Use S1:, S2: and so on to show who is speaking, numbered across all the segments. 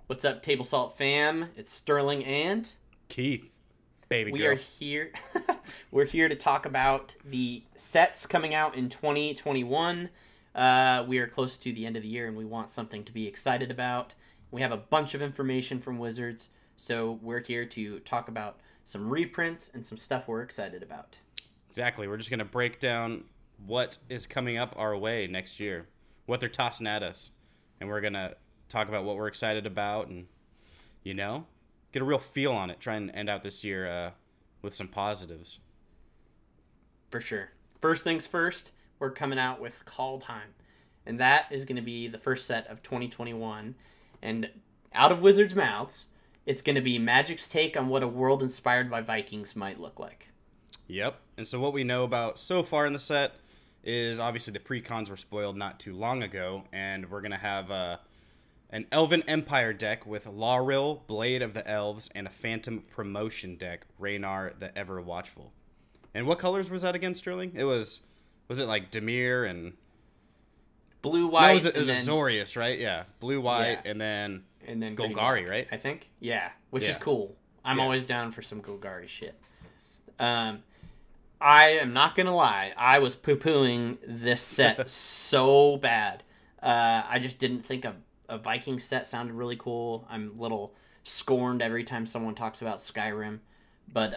S1: What's up, Table Salt fam? It's Sterling and
S2: Keith, baby
S1: we
S2: girl.
S1: are here. We're here to talk about the sets coming out in 2021. We are close to the end of the year, and we want something to be excited about. We have a bunch of information from Wizards, so we're here to talk about some reprints and some stuff we're excited about.
S2: Exactly. We're just going to break down what is coming up our way next year, what they're tossing at us, and we're going to talk about what we're excited about and, you know, get a real feel on it. Try and end out this year with some positives.
S1: For sure. First things first, we're coming out with Kaldheim, and that is going to be the first set of 2021. And out of Wizards' mouths, it's going to be Magic's take on what a world inspired by Vikings might look like.
S2: Yep. And so what we know about so far in the set is obviously the precons were spoiled not too long ago, and we're going to have an Elven Empire deck with Lauril, Blade of the Elves, and a Phantom Promotion deck, Raynar the Ever Watchful. And what colors was that again, Sterling? Was it like Dimir and
S1: blue, white?
S2: No, it was Azorius, right? Yeah, blue, white,
S1: yeah.
S2: and then
S1: Golgari,
S2: right?
S1: I think. Yeah, which is cool. I'm always down for some Golgari shit. I am not gonna lie. I was poo-pooing this set so bad. I just didn't think a Viking set sounded really cool. I'm a little scorned every time someone talks about Skyrim. But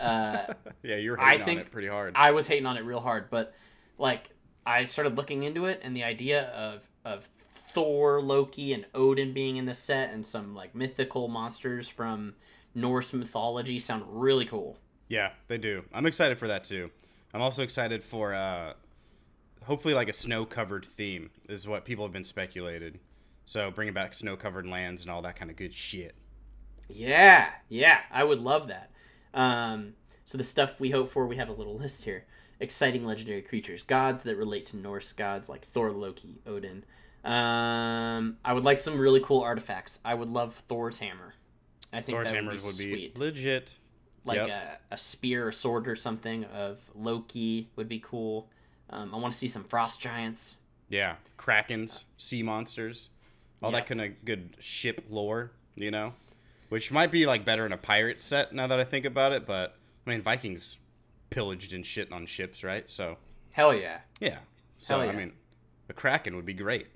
S2: yeah, you're hating on it pretty hard.
S1: I was hating on it real hard, but like I started looking into it, and the idea of Thor, Loki, and Odin being in the set, and some like mythical monsters from Norse mythology sound really cool.
S2: Yeah, they do. I'm excited for that too. I'm also excited for hopefully like a snow-covered theme is what people have been speculated. So bringing back snow-covered lands and all that kind of good shit.
S1: Yeah, I would love that. So the stuff we hope for, we have a little list here. Exciting legendary creatures, gods that relate to Norse gods like Thor, Loki, Odin. I would like some really cool artifacts. I would love Thor's hammer. I think
S2: Thor's
S1: that
S2: hammers would be legit.
S1: Like a spear or sword or something of Loki would be cool. I want to see some frost giants.
S2: Yeah, krakens, sea monsters, all that kind of good ship lore, you know? Which might be like better in a pirate set now that I think about it, but I mean Vikings pillaged and shit on ships, right? So
S1: hell yeah.
S2: Yeah. So I mean a kraken would be great.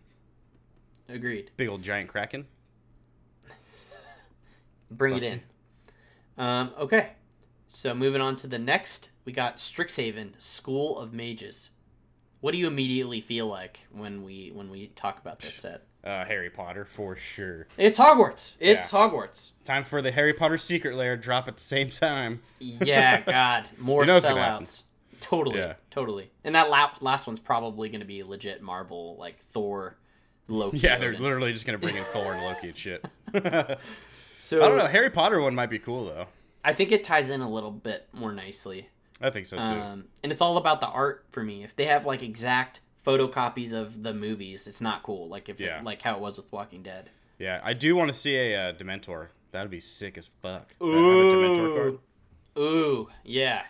S1: Agreed.
S2: Big old giant kraken.
S1: Bring it in. Okay. So moving on to the next, we got Strixhaven, School of Mages. What do you immediately feel like when we talk about this set?
S2: Harry Potter, for sure.
S1: It's Hogwarts. It's Hogwarts.
S2: Time for the Harry Potter Secret Lair drop at the same time.
S1: Yeah, God. More sellouts. Totally. And that last one's probably going to be legit Marvel, like Thor, Loki.
S2: Yeah, they're literally just going to bring in Thor and Loki and shit.
S1: So
S2: I don't know. Harry Potter one might be cool, though.
S1: I think it ties in a little bit more nicely.
S2: I think so, too.
S1: And it's all about the art for me. If they have, like, exact photocopies of the movies, it's not cool. Like like how it was with Walking Dead.
S2: Yeah, I do want to see a Dementor. That would be sick as fuck.
S1: Ooh.
S2: Have a Dementor card.
S1: Ooh, yeah.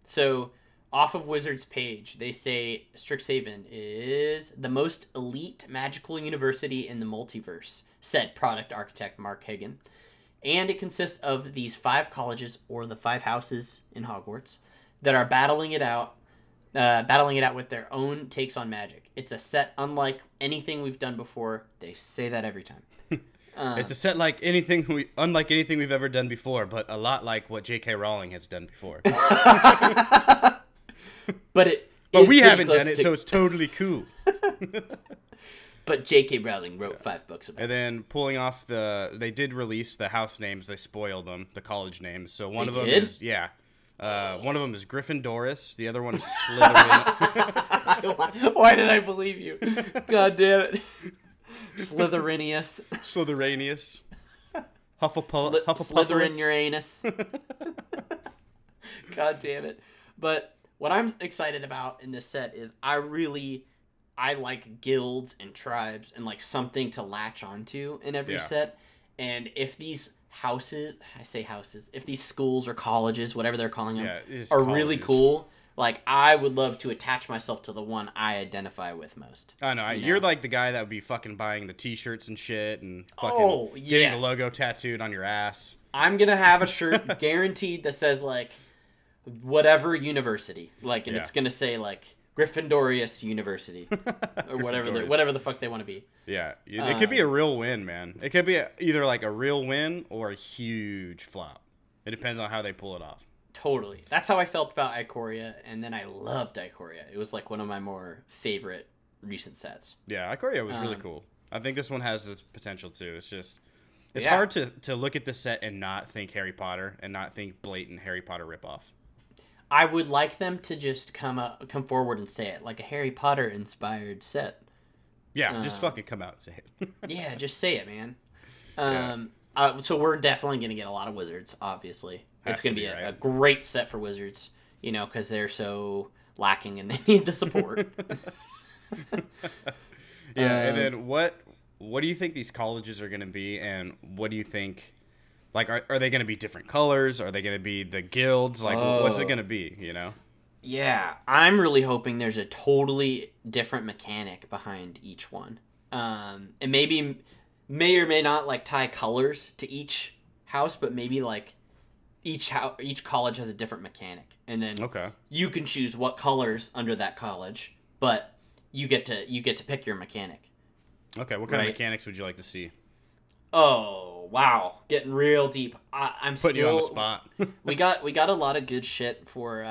S1: So, off of Wizards' page, they say Strixhaven is the most elite magical university in the multiverse, said product architect Mark Hagan. And it consists of these 5 colleges, or the 5 houses in Hogwarts, that are battling it out with their own takes on magic. It's a set unlike anything we've done before. They say that every time.
S2: It's a set unlike anything we've ever done before, but a lot like what J.K. Rowling has done before.
S1: But
S2: we haven't done it, so it's totally cool.
S1: But J.K. Rowling wrote 5 books about it.
S2: And then pulling off they did release the house names. They spoiled them, the college names. So one of them is Gryffindoris. The other one is Slytherin.
S1: Why did I believe you? God damn it. Slytherinius.
S2: Hufflepuff.
S1: Slytherin Uranus. God damn it. But what I'm excited about in this set is I like guilds and tribes and like something to latch onto in every set. And if these houses, if these schools or colleges, whatever they're calling them, are really cool, Like, I would love to attach myself to the one I identify with most.
S2: I know.
S1: You
S2: You're
S1: know?
S2: like the guy that would be fucking buying the T-shirts and shit and fucking getting the logo tattooed on your ass.
S1: I'm gonna have a shirt guaranteed that says like whatever university, like, and it's gonna say like Gryffindorius University or whatever the fuck they want to be.
S2: Yeah, it could be a real win, man. It could be either like a real win or a huge flop. It depends on how they pull it off.
S1: Totally. That's how I felt about Ikoria, and then I loved Ikoria. It was like one of my more favorite recent sets.
S2: Yeah, Ikoria was really cool. I think this one has this potential too. It's hard to look at this set and not think Harry Potter and not think blatant Harry Potter ripoff.
S1: I would like them to just come forward and say it, like a Harry Potter inspired set.
S2: Yeah, just fucking come out and say it.
S1: Yeah, just say it, man. So we're definitely going to get a lot of Wizards, obviously. It's going to be a great set for Wizards, you know, because they're so lacking and they need the support.
S2: And then what do you think these colleges are going to be, and what do you think, like, are they going to be different colors? Are they going to be the guilds? Like, what's it going to be, you know?
S1: Yeah, I'm really hoping there's a totally different mechanic behind each one. And maybe may or may not like tie colors to each house, but maybe like each college has a different mechanic, and then you can choose what colors under that college, but you get to pick your mechanic.
S2: Okay, what kind of mechanics would you like to see?
S1: Oh wow, getting real deep. I'm
S2: putting you on the spot.
S1: we got a lot of good shit for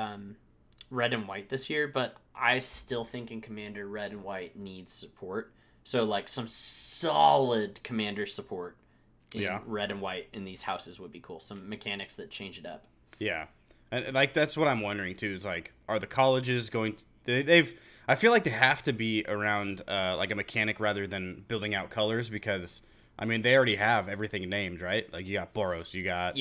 S1: red and white this year, but I still think in Commander red and white needs support. So like some solid Commander support in red and white in these houses would be cool. Some mechanics that change it up.
S2: Yeah, and like that's what I'm wondering too. Is like, are the colleges going to? I feel like they have to be around like a mechanic rather than building out colors, because I mean they already have everything named, right? Like you got Boros, you got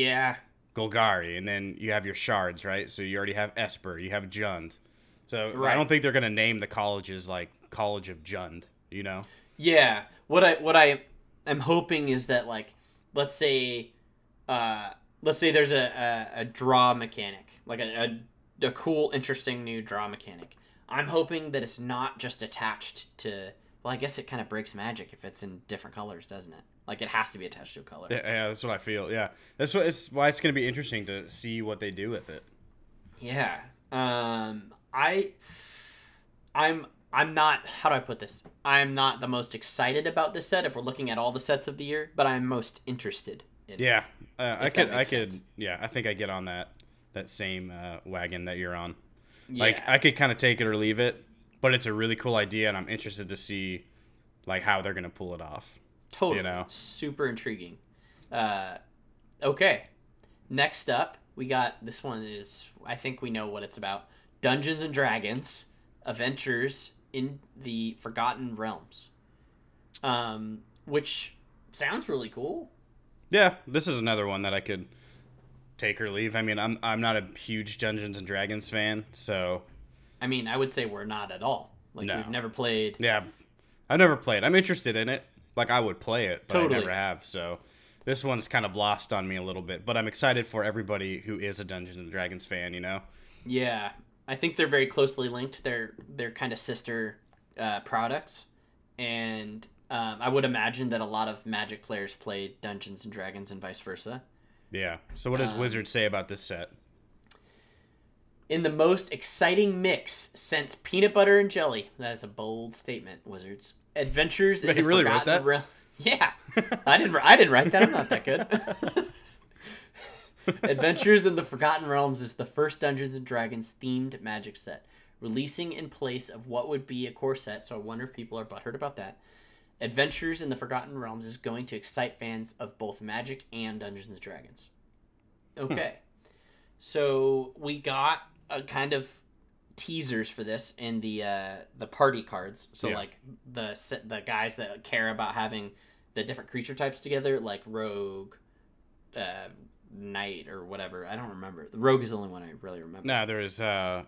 S2: Golgari, and then you have your shards, right? So you already have Esper, you have Jund. So I don't think they're gonna name the colleges like College of Jund, you know?
S1: Yeah. What I am hoping is that, like, let's say there's a draw mechanic, like a cool, interesting new draw mechanic. I'm hoping that it's not just attached to. Well, I guess it kind of breaks Magic if it's in different colors, doesn't it? Like, it has to be attached to a color.
S2: Yeah, that's what I feel. Yeah, that's why it's going to be interesting to see what they do with it.
S1: Yeah. I'm not. How do I put this? I'm not the most excited about this set if we're looking at all the sets of the year, but I'm most interested in it.
S2: Yeah, I could. Yeah, I think I get on that same wagon that you're on. Yeah. Like, I could kind of take it or leave it, but it's a really cool idea, and I'm interested to see like how they're gonna pull it off.
S1: Totally,
S2: you know,
S1: super intriguing. Okay, next up we got this one is, I think we know what it's about. Dungeons and Dragons Adventures in the Forgotten Realms, which sounds really cool.
S2: Yeah, this is another one that I could take or leave. I mean, I'm not a huge Dungeons and Dragons fan, so
S1: I mean, I would say we're not at all. Like, we've never played.
S2: Yeah, I've never played. I'm interested in it. Like, I would play it, but I never have. So this one's kind of lost on me a little bit, but I'm excited for everybody who is a Dungeons and Dragons fan, you know?
S1: Yeah, I think they're very closely linked. They're kind of sister products, and I would imagine that a lot of Magic players play Dungeons and Dragons and vice versa.
S2: Yeah. So what does Wizard say about this set?
S1: In the most exciting mix since peanut butter and jelly. That's a bold statement, Wizards. Adventures in the
S2: really wrote that?
S1: Yeah. I didn't write that. I'm not that good. Adventures in the Forgotten Realms is the first Dungeons and Dragons themed Magic set, releasing in place of what would be a core set, so I wonder if people are butthurt about that. Adventures in the Forgotten Realms is going to excite fans of both Magic and Dungeons and Dragons. Okay. So we got a kind of teasers for this in the party cards. So like the guys that care about having the different creature types together, like Rogue, Knight, or whatever. I don't remember. The Rogue is the only one I really remember.
S2: No, there is I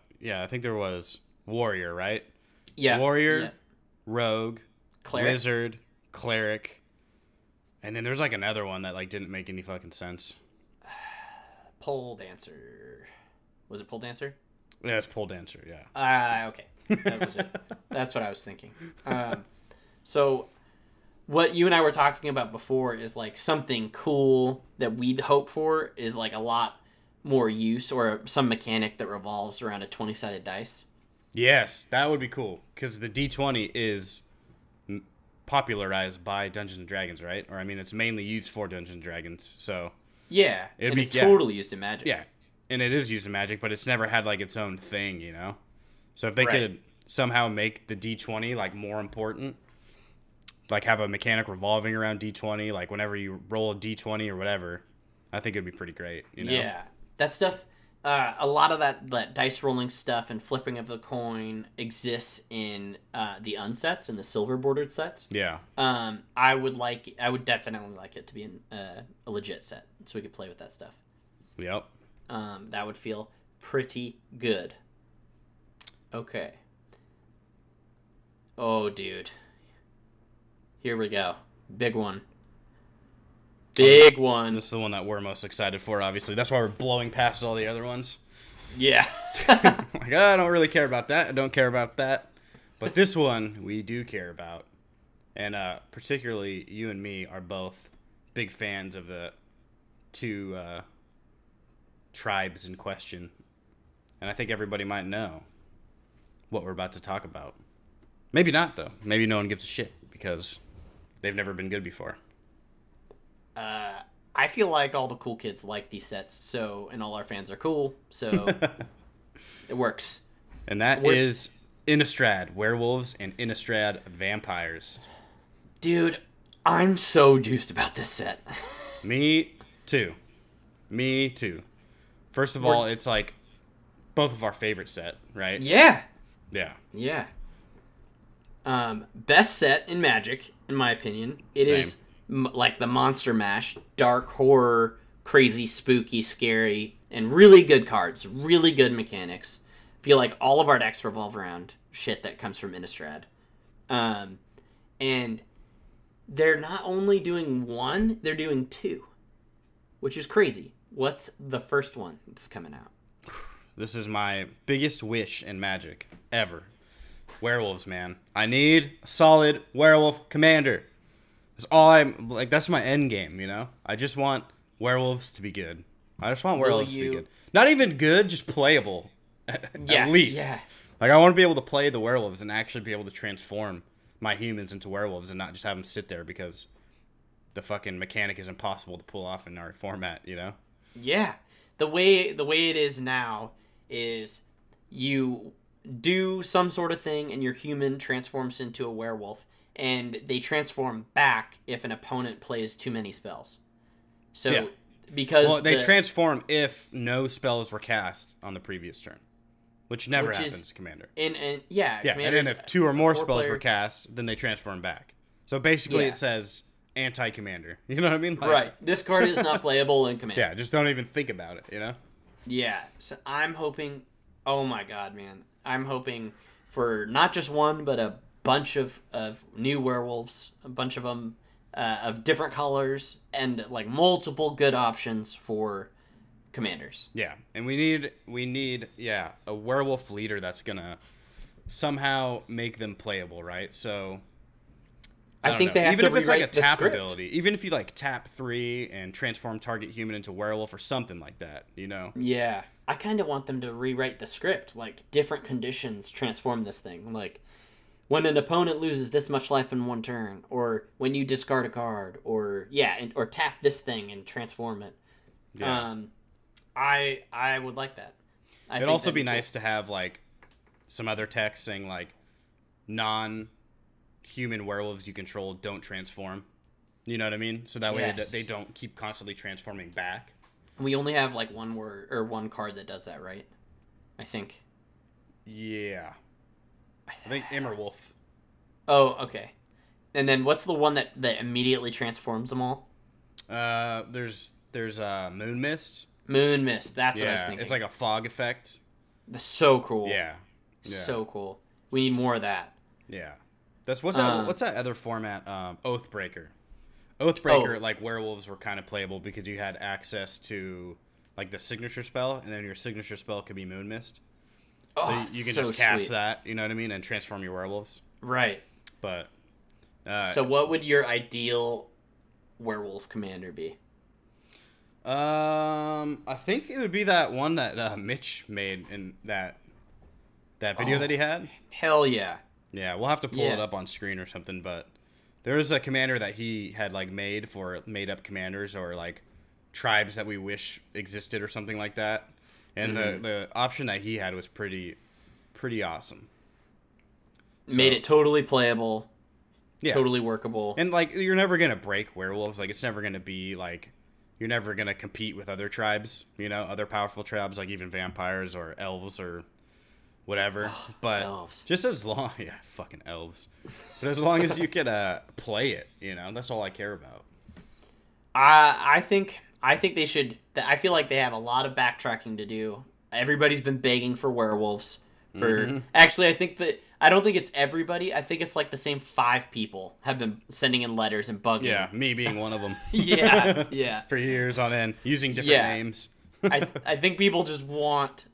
S2: think there was Warrior, right?
S1: Yeah.
S2: Warrior, Rogue,
S1: Cleric.
S2: Wizard, Cleric, and then there's like another one that like didn't make any fucking sense.
S1: Pole Dancer. Was it Pole Dancer?
S2: Yeah, it's Pole Dancer, yeah.
S1: Okay. That was it. That's what I was thinking. So what you and I were talking about before is like something cool that we'd hope for is like a lot more use or some mechanic that revolves around a 20-sided dice.
S2: Yes, that would be cool, because the D20 is popularized by Dungeons and Dragons, right? Or I mean, it's mainly used for Dungeons and Dragons, so
S1: Yeah,
S2: it'd
S1: and
S2: be
S1: it's totally used in Magic.
S2: yeah, and it is used in Magic, but it's never had like its own thing, you know. So if they
S1: Right.
S2: could somehow make the D20 like more important, like have a mechanic revolving around D20, like whenever you roll a D20 or whatever, I think it'd be pretty great, you know.
S1: Yeah, that stuff. A lot of that dice rolling stuff and flipping of the coin exists in the unsets and the silver bordered sets.
S2: Yeah.
S1: I would definitely like it to be a legit set, so we could play with that stuff.
S2: Yep.
S1: That would feel pretty good. Okay. Oh, dude. Here we go. Big one. Big one.
S2: This is the one that we're most excited for, obviously. That's why we're blowing past all the other ones.
S1: Yeah.
S2: Like, I don't really care about that. I don't care about that. But this one, we do care about. And particularly, you and me are both big fans of the two tribes in question. And I think everybody might know what we're about to talk about. Maybe not, though. Maybe no one gives a shit because they've never been good before.
S1: I feel like all the cool kids like these sets, and all our fans are cool, so it works.
S2: And that is Innistrad Werewolves and Innistrad Vampires.
S1: Dude, I'm so juiced about this set.
S2: Me too. First of all, it's like both of our favorite set, right?
S1: Yeah.
S2: Yeah.
S1: Yeah. Best set in Magic, in my opinion. It
S2: Same.
S1: is like the Monster Mash, dark horror, crazy, spooky, scary, and really good cards, really good mechanics. Feel like all of our decks revolve around shit that comes from Innistrad. And they're not only doing one, they're doing two, which is crazy. What's the first one that's coming out?
S2: This is my biggest wish in Magic ever. Werewolves, man. I need a solid werewolf commander. That's all I'm like. That's my end game, you know. I just want werewolves to be good. I just want werewolves to be good. Not even good, just playable. At least.
S1: Yeah.
S2: Like I want to be able to play the werewolves and actually be able to transform my humans into werewolves and not just have them sit there because the fucking mechanic is impossible to pull off in our format, you know.
S1: Yeah. The way it is now is you do some sort of thing and your human transforms into a werewolf, and they transform back if an opponent plays too many spells. So because
S2: they transform if no spells were cast on the previous turn, which never happens, Commander.
S1: And and
S2: then if two or more spells were cast, then they transform back. So basically, it says anti-Commander. You know what I mean? Like,
S1: right. This card is not playable in Commander.
S2: Yeah, just don't even think about it. You know?
S1: Yeah. So I'm hoping. Oh my god, man! I'm hoping for not just one, but a bunch of new werewolves, a bunch of them of different colors, and like multiple good options for commanders.
S2: Yeah, and we need a werewolf leader that's gonna somehow make them playable, right? So
S1: I think they have
S2: even
S1: to
S2: if it's like a
S1: rewrite the
S2: tap
S1: script.
S2: ability, even if you like tap 3 and transform target human into werewolf or something like that, you know?
S1: Yeah, I kind of want them to rewrite the script, like different conditions transform this thing, like when an opponent loses this much life in one turn, or when you discard a card, or or tap this thing and transform it.
S2: Yeah.
S1: I would like that.
S2: It'd also be nice to have like some other text saying like non-human werewolves you control don't transform. You know what I mean? So that way they don't keep constantly transforming back.
S1: We only have like one word or one card that does that, right? I think.
S2: Yeah. I think Immerwolf.
S1: Oh, okay. And then what's the one that immediately transforms them all?
S2: There's Moon Mist.
S1: Moon Mist. That's what I was thinking.
S2: It's like a fog effect.
S1: That's so cool.
S2: Yeah.
S1: So cool. We need more of that.
S2: Yeah. That's what's that other format? Oathbreaker. Oathbreaker, like werewolves were kind of playable because you had access to like the signature spell, and then your signature spell could be Moon Mist.
S1: Oh,
S2: you can
S1: so
S2: just cast
S1: sweet.
S2: that, you know what I mean, and transform your werewolves.
S1: Right.
S2: But
S1: So what would your ideal werewolf commander be?
S2: I think it would be that one that Mitch made in that video that he had.
S1: Hell yeah.
S2: Yeah, we'll have to pull
S1: Yeah.
S2: it up on screen or something, but there was a commander that he had like made for made up commanders or like tribes that we wish existed or something like that. And the option that he had was pretty awesome.
S1: Made it totally playable.
S2: Yeah.
S1: Totally workable.
S2: And like you're never going to break werewolves, like it's never going to be like you're never going to compete with other tribes, you know, other powerful tribes like even vampires or elves or whatever. But
S1: elves.
S2: just as long, yeah, fucking elves. But as long as you can play it, you know, that's all I care about.
S1: I think they should. I feel like they have a lot of backtracking to do. Everybody's been begging for werewolves. Actually, I don't think it's everybody. I think it's like the same 5 people have been sending in letters and bugging.
S2: Yeah, me being one of them.
S1: Yeah.
S2: For years on end, using different names.
S1: I think people just want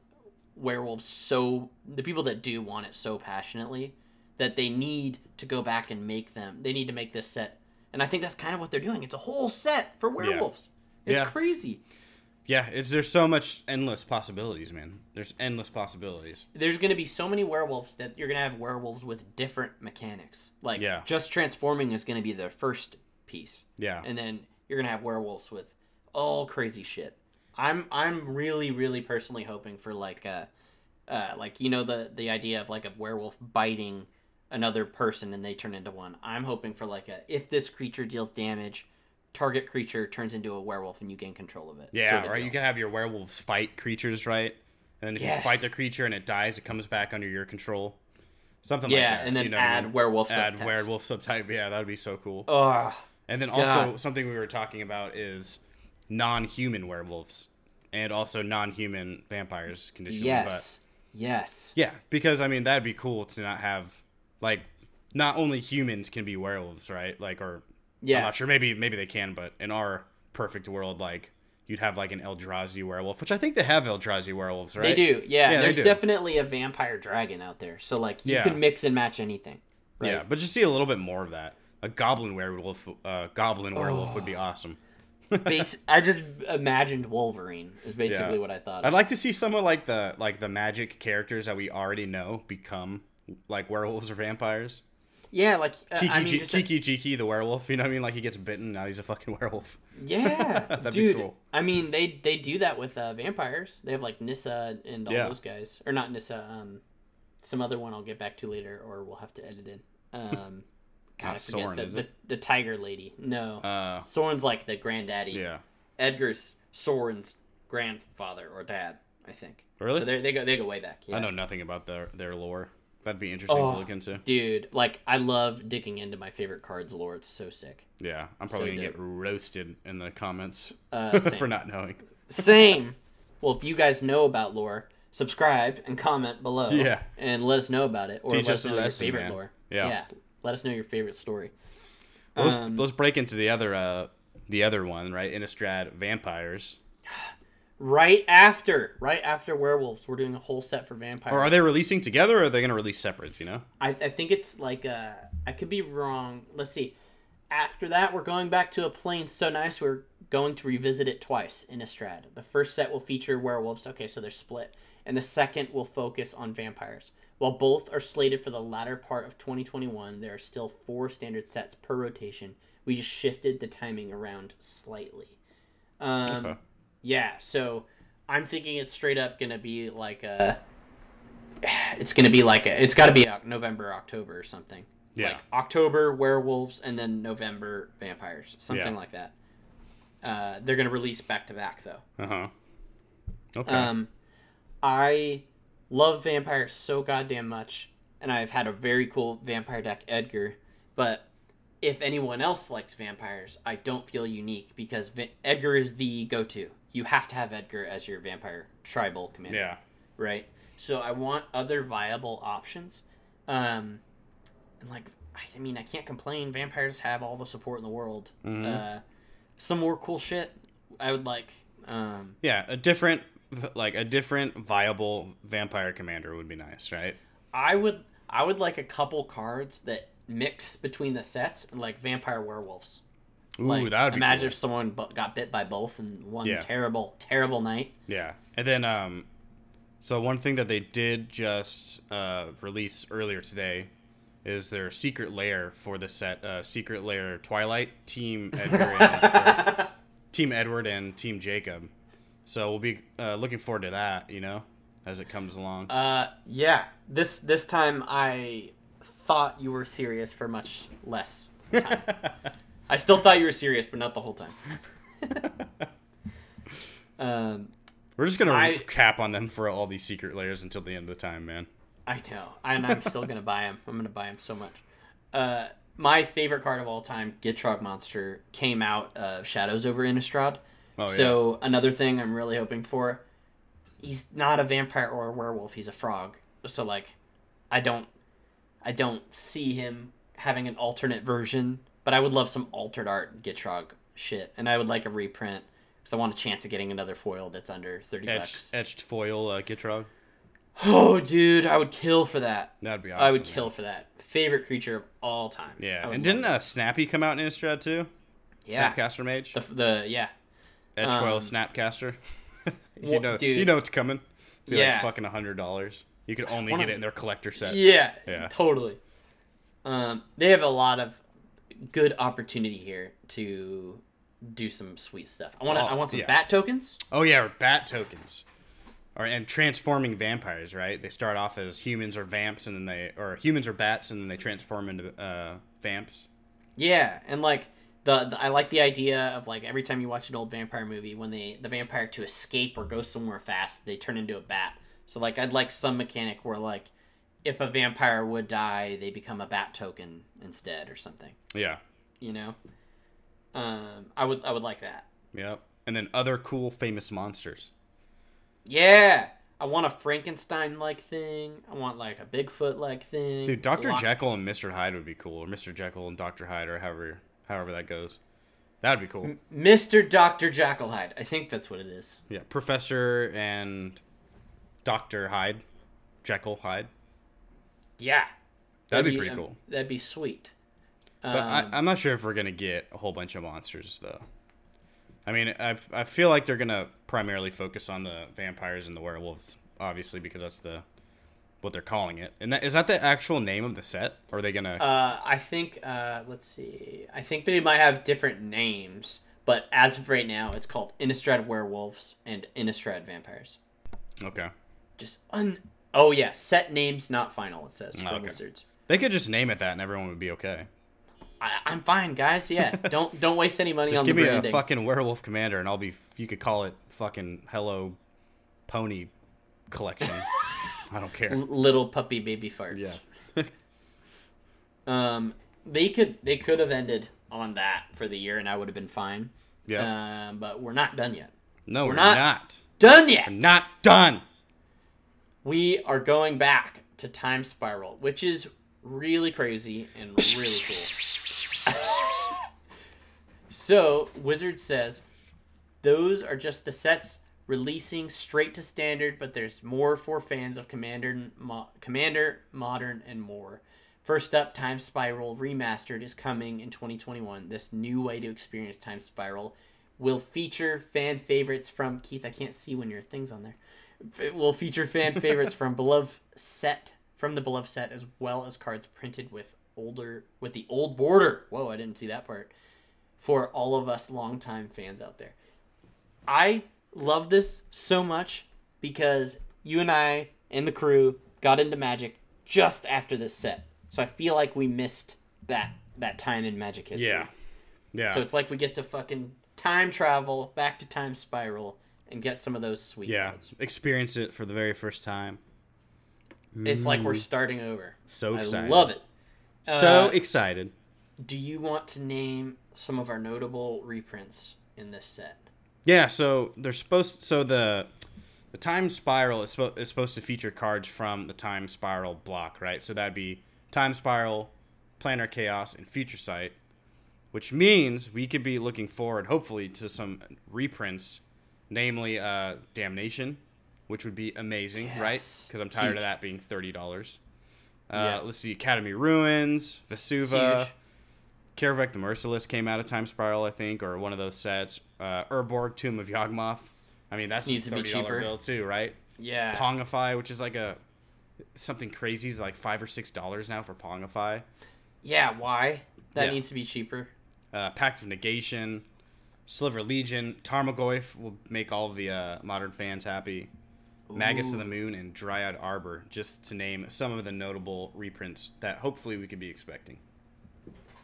S1: werewolves the people that do want it so passionately that they need to go back and make them. They need to make this set. And I think that's kind of what they're doing. It's a whole set for werewolves. It's crazy.
S2: Yeah, there's so much endless possibilities, man. There's endless possibilities.
S1: There's going to be so many werewolves that you're going to have werewolves with different mechanics. Like, just transforming is going to be the first piece. Yeah. And then you're going to have werewolves with all crazy shit. I'm really, really personally hoping for, like, you know, the idea of, like, a werewolf biting another person and they turn into one. I'm hoping for, like, if this creature deals damage, target creature turns into a werewolf and you gain control of it.
S2: Yeah, right. You can have your werewolves fight creatures, right? And then if you fight the creature and it dies, it comes back under your control. Something like that. Yeah,
S1: and then add werewolf subtext.
S2: Add werewolf subtype. Yeah, that would be so cool. And then
S1: God.
S2: also something we were talking about is non-human werewolves and also non-human vampires conditionally.
S1: Yes.
S2: Yeah, because I mean that'd be cool to not have like not only humans can be werewolves, right? Like I'm not sure. Maybe they can, but in our perfect world, like you'd have like an Eldrazi werewolf, which I think they have Eldrazi werewolves, right?
S1: They do. Yeah there's definitely a vampire dragon out there, so like you can mix and match anything. Right?
S2: Yeah, but just see a little bit more of that. A goblin werewolf would be awesome.
S1: I just imagined Wolverine is basically what I thought.
S2: I'd like to see some of like the magic characters that we already know become like werewolves or vampires.
S1: Yeah, like
S2: Kiki Jiki the werewolf, you know what I mean? Like he gets bitten, now he's a fucking werewolf.
S1: Yeah,
S2: that'd
S1: dude,
S2: be cool.
S1: I mean, they do that with vampires. They have like Nissa and all those guys, or not Nissa. Some other one I'll get back to later, or we'll have to edit in. God, I forget
S2: Soren,
S1: the tiger lady. No, Soren's like the granddaddy.
S2: Yeah,
S1: Edgar's Soren's grandfather or dad, I think.
S2: Really?
S1: So they go way back. Yeah.
S2: I know nothing about their lore. That'd be interesting to look into.
S1: Dude, like, I love digging into my favorite cards lore. It's so sick.
S2: Yeah, I'm probably going to get roasted in the comments
S1: same.
S2: for not knowing.
S1: Same. Well, if you guys know about lore, subscribe and comment below.
S2: Yeah.
S1: And let us know about it. Or
S2: Teach
S1: let
S2: us
S1: us know
S2: a lesson,
S1: your favorite
S2: man.
S1: lore.
S2: Yeah.
S1: Let us know your favorite story.
S2: Well, let's break into the other one, right? Innistrad Vampires.
S1: Right after werewolves, we're doing a whole set for vampires.
S2: Or are they releasing together, or are they going to release separate? You know,
S1: I think it's like I could be wrong. Let's see. After that, we're going back to a plane so nice we're going to revisit it twice. Innistrad. The first set will feature werewolves. Okay, so they're split, and the second will focus on vampires. While both are slated for the latter part of 2021, there are still 4 standard sets per rotation. We just shifted the timing around slightly.
S2: Okay.
S1: Yeah, so I'm thinking it's straight up gonna be like it's got to be November, October or something.
S2: Yeah.
S1: Like October werewolves and then November vampires, something like that. They're gonna release back to back though.
S2: Okay.
S1: I love vampires so goddamn much, and I've had a very cool vampire deck, Edgar. But if anyone else likes vampires, I don't feel unique because Edgar is the go-to. You have to have Edgar as your vampire tribal commander.
S2: Yeah.
S1: Right? So I want other viable options. And like, I mean, I can't complain. Vampires have all the support in the world.
S2: Mm-hmm.
S1: Some more cool shit I would like.
S2: Yeah, a different like a different viable vampire commander would be nice, right?
S1: I would like a couple cards that mix between the sets, like vampire werewolves.
S2: Ooh,
S1: Like,
S2: that would be
S1: imagine
S2: cool.
S1: if someone got bit by both in one
S2: Yeah.
S1: terrible night.
S2: Yeah. And then so one thing that they did just release earlier today is their secret lair for the set, Secret Lair Twilight, Team Edward and Team Jacob. So we'll be looking forward to that, you know, as it comes along.
S1: Yeah. This time I thought you were serious for much less time. I still thought you were serious, but not the whole time.
S2: We're just gonna cap on them for all these secret layers until the end of the time, man.
S1: I know, and I'm still gonna buy him. I'm gonna buy him so much. My favorite card of all time, Gitrog Monster, came out of Shadows over Innistrad.
S2: Oh,
S1: So another thing I'm really hoping for, he's not a vampire or a werewolf. He's a frog. So like, I don't see him having an alternate version. But I would love some altered art Gitrog shit, and I would like a reprint because I want a chance of getting another foil that's under $30.
S2: Etched foil Gitrog.
S1: Oh, dude, I would kill for that.
S2: That'd be awesome.
S1: I would kill for that. Favorite creature of all time.
S2: Yeah, and didn't Snappy come out in Innistrad too?
S1: Yeah.
S2: Snapcaster Mage.
S1: Yeah.
S2: Edge foil Snapcaster.
S1: Dude.
S2: You know it's coming. Be
S1: Yeah.
S2: like fucking $100. You could only get it in their collector set.
S1: Yeah. Totally. They have a lot of good opportunity here to do some sweet stuff. I want some bat tokens.
S2: Oh yeah, bat tokens. And transforming vampires, right? They start off as humans or vamps, and then humans or bats, and then they transform into vamps.
S1: Yeah, and like I like the idea of like every time you watch an old vampire movie, when the vampire to escape or go somewhere fast, they turn into a bat. So like I'd like some mechanic where like if a vampire would die, they become a bat token instead or something.
S2: Yeah.
S1: You know? I would like that.
S2: Yep. And then other cool famous monsters.
S1: Yeah. I want a Frankenstein-like thing. I want like a Bigfoot-like thing.
S2: Dude, Dr. Jekyll and Mr. Hyde would be cool. Or Mr. Jekyll and Dr. Hyde, or however that goes. That would be cool.
S1: Mr. Dr. Jekyll Hyde. I think that's what it is.
S2: Yeah. Professor and Dr. Hyde. Jekyll Hyde.
S1: Yeah.
S2: That'd be pretty cool.
S1: That'd be sweet.
S2: But I'm not sure if we're going to get a whole bunch of monsters, though. I mean, I feel like they're going to primarily focus on the vampires and the werewolves, obviously, because that's what they're calling it. And is that the actual name of the set? Or are they going to...
S1: I think, let's see. I think they might have different names, but as of right now, it's called Innistrad Werewolves and Innistrad Vampires.
S2: Okay.
S1: Oh, yeah. Set names not final, it says, from Wizards.
S2: They could just name it that and everyone would be okay.
S1: I'm fine, guys. Yeah, don't waste any money on the branding.
S2: Just give me a fucking werewolf commander, and you could call it fucking Hello Pony Collection. I don't care.
S1: Little puppy baby farts.
S2: Yeah.
S1: They could have ended on that for the year, and I would have been fine.
S2: Yeah.
S1: But we're not done yet.
S2: No, we're not
S1: done yet.
S2: We're not done.
S1: We are going back to Time Spiral, which is really crazy and really cool. So, Wizard says, those are just the sets releasing straight to standard, but there's more for fans of Commander, Modern, and more. First up, Time Spiral Remastered is coming in 2021. This new way to experience Time Spiral will feature fan favorites from... Keith, I can't see when your thing's on there. It will feature fan favorites from the beloved set, as well as cards printed with the old border. Whoa, I didn't see that part. For all of us longtime fans out there. I love this so much because you and I and the crew got into Magic just after this set. So I feel like we missed that time in Magic history.
S2: Yeah. Yeah.
S1: So it's like we get to fucking time travel back to Time Spiral and get some of those sweet cards.
S2: Experience it for the very first time.
S1: It's like we're starting over.
S2: So excited.
S1: I love it.
S2: So excited.
S1: Do you want to name some of our notable reprints in this set?
S2: Yeah, so the Time Spiral is supposed to feature cards from the Time Spiral block, right? So that'd be Time Spiral, Planar Chaos, and Future Sight, which means we could be looking forward, hopefully, to some reprints namely Damnation, which would be amazing,
S1: Yes.
S2: right? Because I'm tired
S1: Huge.
S2: of that being $30.
S1: Yeah.
S2: Let's see, Academy Ruins, Vesuva,
S1: Huge.
S2: Karavek the Merciless came out of Time Spiral, I think, or one of those sets. Urborg, Tomb of Yawgmoth. I mean, that's
S1: Needs
S2: a
S1: to be
S2: $30
S1: cheaper.
S2: bill too, right?
S1: Yeah.
S2: Pongify, which is like something crazy, is like $5 or $6 now for Pongify.
S1: Yeah, why? That
S2: Yeah.
S1: needs to be cheaper.
S2: Pact of Negation, Sliver Legion, Tarmogoyf will make all of the modern fans happy. Magus of the Moon and Dryad Arbor, just to name some of the notable reprints that hopefully we could be expecting.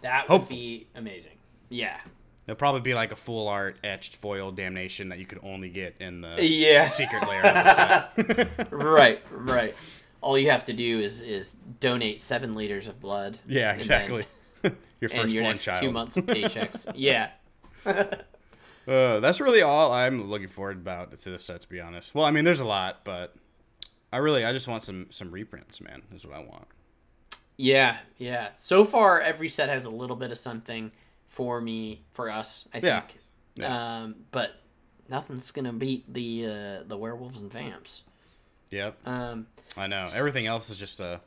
S1: That would be amazing. Yeah.
S2: It'll probably be like a full art etched foil Damnation that you could only get in the secret layer of the set.
S1: Right. All you have to do is donate 7 liters of blood.
S2: Yeah,
S1: and
S2: exactly. Your
S1: and your
S2: firstborn
S1: next
S2: child.
S1: 2 months of paychecks. Yeah.
S2: That's really all I'm looking forward to this set, to be honest. Well, I mean, there's a lot, but I just want some reprints, man. Is what I want.
S1: Yeah. So far, every set has a little bit of something for us, I think.
S2: Yeah.
S1: But nothing's gonna beat the werewolves and vamps.
S2: Yep. I know. Everything else is just a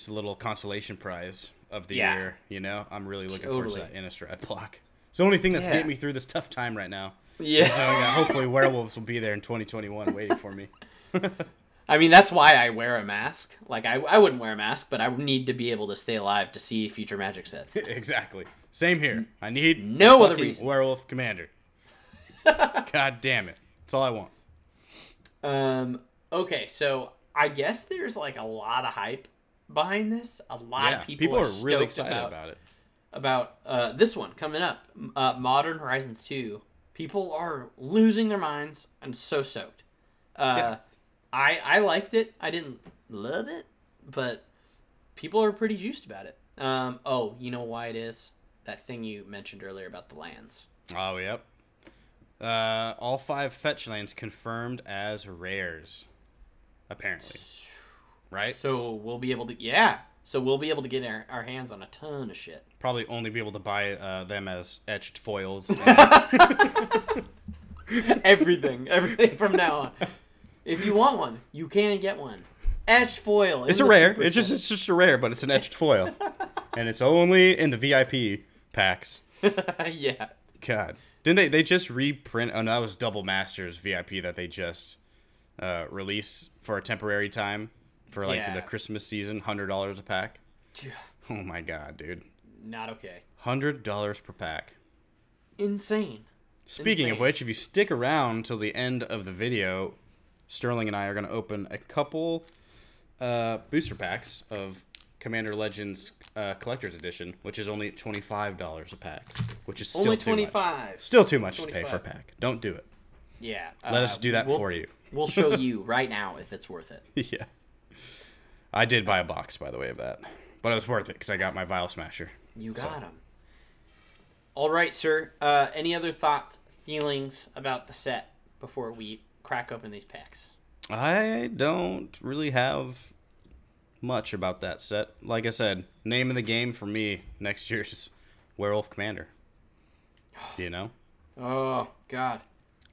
S2: little consolation prize of the year. You know, I'm really looking forward to that Innistrad block. It's the only thing that's getting me through this tough time right now.
S1: Yeah.
S2: So, hopefully, werewolves will be there in 2021 waiting for me.
S1: I mean, that's why I wear a mask. Like, I wouldn't wear a mask, but I would need to be able to stay alive to see future Magic sets.
S2: Exactly. Same here. I need
S1: no other reason.
S2: Werewolf Commander. God damn it. That's all I want.
S1: Okay, so I guess there's like a lot of hype behind this. A lot of people are
S2: really excited about it.
S1: About this one coming up, Modern Horizons 2. People are losing their minds. I'm so stoked. I liked it. I didn't love it, but people are pretty juiced about it. You know why it is? That thing you mentioned earlier about the lands.
S2: Oh, yep. All 5 fetch lands confirmed as rares, apparently. Right?
S1: So we'll be able to, So we'll be able to get our hands on a ton of shit.
S2: Probably only be able to buy them as etched foils.
S1: Everything from now on. If you want one, you can get one. Etched foil.
S2: It's a rare. It's just a rare, but it's an etched foil, and it's only in the VIP packs.
S1: Yeah.
S2: God, didn't they just reprint? Oh no, that was Double Masters VIP that they just released for a temporary time for like the Christmas season. $100 a pack. Oh my god, dude.
S1: Not okay.
S2: $100 per pack.
S1: Insane.
S2: Speaking of which, if you stick around till the end of the video, Sterling and I are going to open a couple booster packs of Commander Legends Collector's Edition, which is only $25 a pack, which is still
S1: only
S2: too
S1: $25.
S2: much. Still too much to pay for a pack. Don't do it.
S1: Yeah.
S2: Let us do that for you.
S1: We'll show you right now if it's worth it.
S2: Yeah. I did buy a box, by the way, of that. But it was worth it because I got my Vial Smasher.
S1: You got him. All right, sir. Any other thoughts, feelings about the set before we crack open these packs?
S2: I don't really have much about that set. Like I said, name of the game for me next year's Werewolf Commander. Do you know?
S1: Oh God.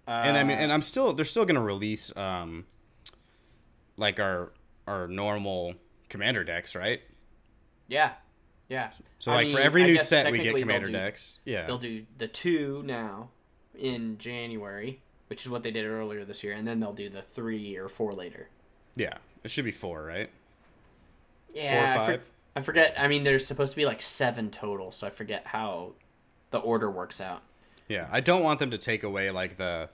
S2: And I mean, and they're still gonna release like our normal Commander decks, right?
S1: Yeah.
S2: So for every new set we get Commander decks. Yeah.
S1: They'll do the 2 now in January, which is what they did earlier this year, and then they'll do the 3 or 4 later.
S2: Yeah. It should be 4, right?
S1: Yeah.
S2: 4 or 5?
S1: I forget. I mean, there's supposed to be like 7 total, so I forget how the order works out.
S2: Yeah. I don't want them to take away like the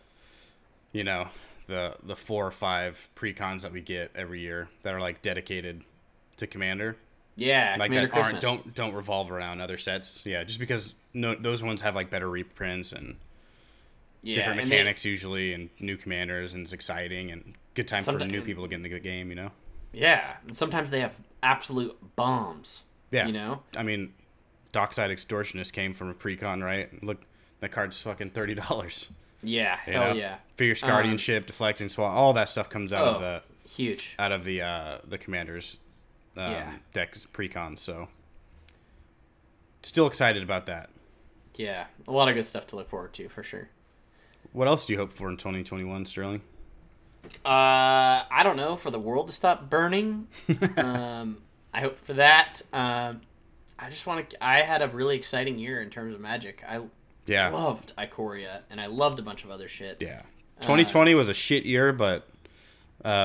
S2: 4 or 5 precons that we get every year that are like dedicated to Commander.
S1: Yeah,
S2: like
S1: Commander
S2: that
S1: Christmas.
S2: don't revolve around other sets. Yeah, just because those ones have like better reprints and different mechanics usually, and new commanders, and it's exciting and good time for new people to get into the game. You know.
S1: Yeah, and sometimes they have absolute bombs.
S2: Yeah,
S1: you know.
S2: I mean, Dockside Extortionist came from a precon, right? Look, that card's fucking $30.
S1: Yeah, hell yeah.
S2: Fierce Guardianship, Deflecting Swat, all that stuff comes out of the
S1: huge
S2: out of the commanders. Deck precons, so still excited about that.
S1: Yeah, a lot of good stuff to look forward to for sure.
S2: What else do you hope for in 2021, Sterling?
S1: I don't know, for the world to stop burning. I hope for that. I just want to. I had a really exciting year in terms of Magic. I loved Ikoria, and I loved a bunch of other shit.
S2: Yeah, 2020 was a shit year, but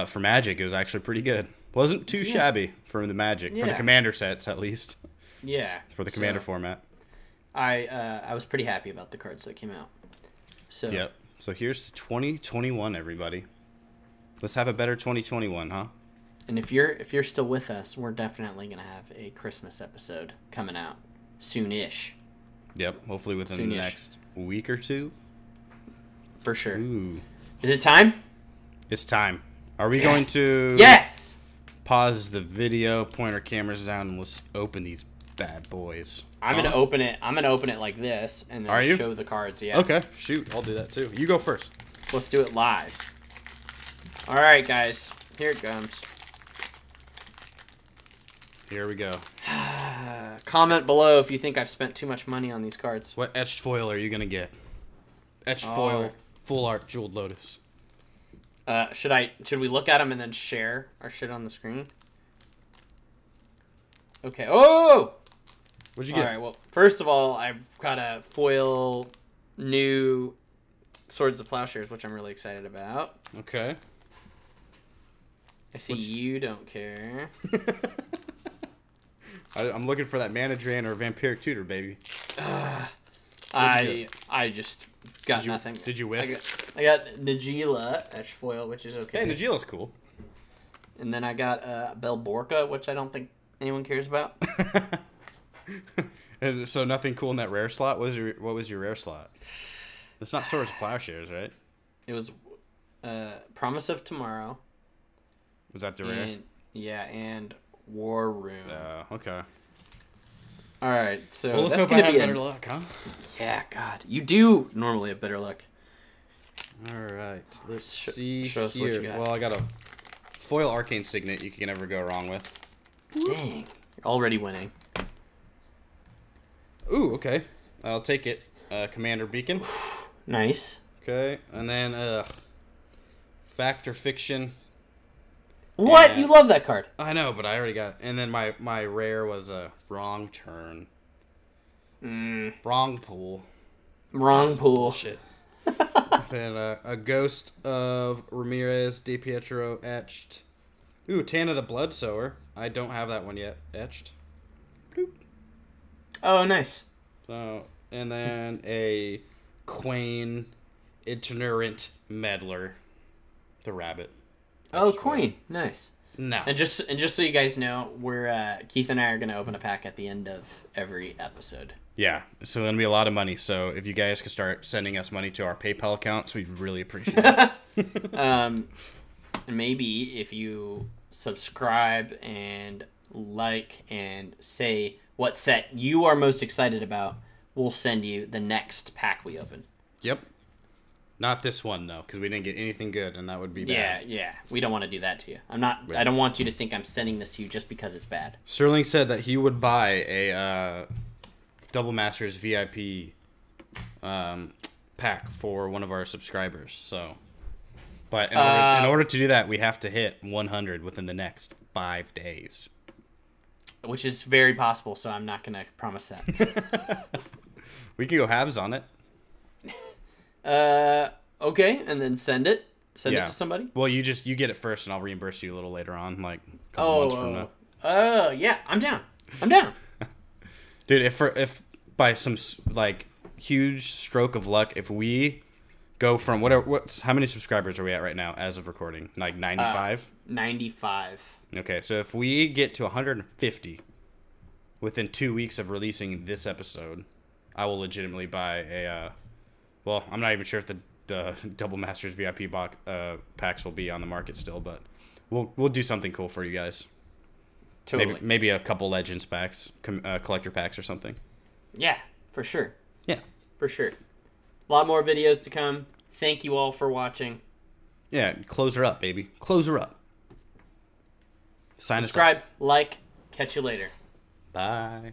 S2: for Magic, it was actually pretty good. Wasn't too shabby for the Magic, for the Commander sets at least.
S1: Yeah,
S2: for the Commander format.
S1: I was pretty happy about the cards that came out. So
S2: yep. So here's 2021, everybody. Let's have a better 2021, huh?
S1: And if you're still with us, we're definitely gonna have a Christmas episode coming out soonish.
S2: Yep, hopefully within the next week or two.
S1: For sure.
S2: Ooh.
S1: Is it time?
S2: It's time. Are we going to pause the video, point our cameras down, and let's open these bad boys?
S1: I'm gonna open it. I'm gonna open it like this, and then show the cards. Yeah.
S2: Okay. Shoot, I'll do that too. You go first.
S1: Let's do it live. All right, guys. Here it comes.
S2: Here we go.
S1: Comment below if you think I've spent too much money on these cards.
S2: What etched foil are you gonna get? Etched foil, full art, jeweled lotus.
S1: Should we look at them and then share our shit on the screen? Okay. Oh!
S2: What'd you get?
S1: All right. Well, first of all, I've got a foil new Swords of Plowshares, which I'm really excited about.
S2: Okay.
S1: I see you don't care.
S2: I'm looking for that Mana Drain or Vampiric Tutor, baby.
S1: I just got nothing.
S2: Did you whiff?
S1: I got Najeela etched foil, which is okay.
S2: Hey, Najeela's cool.
S1: And then I got Belborka, which I don't think anyone cares about.
S2: And so nothing cool in that rare slot. What was your rare slot? It's not Swords of Plowshares, right?
S1: It was Promise of Tomorrow.
S2: Was that the rare?
S1: Yeah, and War Room.
S2: Okay.
S1: All right, so
S2: let's
S1: that's
S2: hope I
S1: gonna
S2: have
S1: be
S2: better luck, huh?
S1: Yeah, God, you do normally have better luck.
S2: All right, let's see
S1: show us
S2: here.
S1: what you got.
S2: Well, I got a foil Arcane Signet. You can never go wrong with.
S1: Dang, you're already winning.
S2: Ooh, okay. I'll take it. Commander Beacon.
S1: Nice.
S2: Okay, and then Fact or Fiction.
S1: What?
S2: And
S1: You love that card.
S2: I know, but I already got. And then my rare was a Wrong Turn. Wrong Pool.
S1: Wrong pool.
S2: Shit. Then a Ghost of Ramirez Di Pietro etched. Ooh, Tana the Bloodsower. I don't have that one yet etched. Bloop.
S1: Oh, nice.
S2: So, and then a Quain Itinerant Meddler. The rabbit.
S1: Oh, Queen. Nice.
S2: No.
S1: And just so you guys know, we're Keith and I are gonna open a pack at the end of every episode.
S2: Yeah, so it'll be a lot of money. So if you guys could start sending us money to our PayPal accounts, we'd really appreciate it.
S1: And maybe if you subscribe and like and say what set you are most excited about, we'll send you the next pack we open.
S2: Yep. Not this one though, because we didn't get anything good, and that would be bad.
S1: Yeah. We don't want to do that to you. I don't want you to think I'm sending this to you just because it's bad.
S2: Sterling said that he would buy a Double Masters VIP pack for one of our subscribers. So, but in order to do that, we have to hit 100 within the next 5 days,
S1: which is very possible. So I'm not gonna promise that.
S2: We can go halves on it.
S1: Okay, and then send it to somebody.
S2: Well, you get it first, and I'll reimburse you a little later on, like a couple months from now.
S1: Yeah, I'm down.
S2: Dude, if by some like huge stroke of luck, if we go from how many subscribers are we at right now as of recording? Like 95? 95. Okay, so if we get to 150 within 2 weeks of releasing this episode, I will legitimately buy a. Well, I'm not even sure if the Double Masters VIP packs will be on the market still, but we'll do something cool for you guys.
S1: Totally.
S2: Maybe a couple Legends packs, collector packs or something.
S1: Yeah, for sure.
S2: Yeah.
S1: For sure. A lot more videos to come. Thank you all for watching.
S2: Yeah, close her up, baby. Close her up.
S1: Subscribe, like, catch you later.
S2: Bye.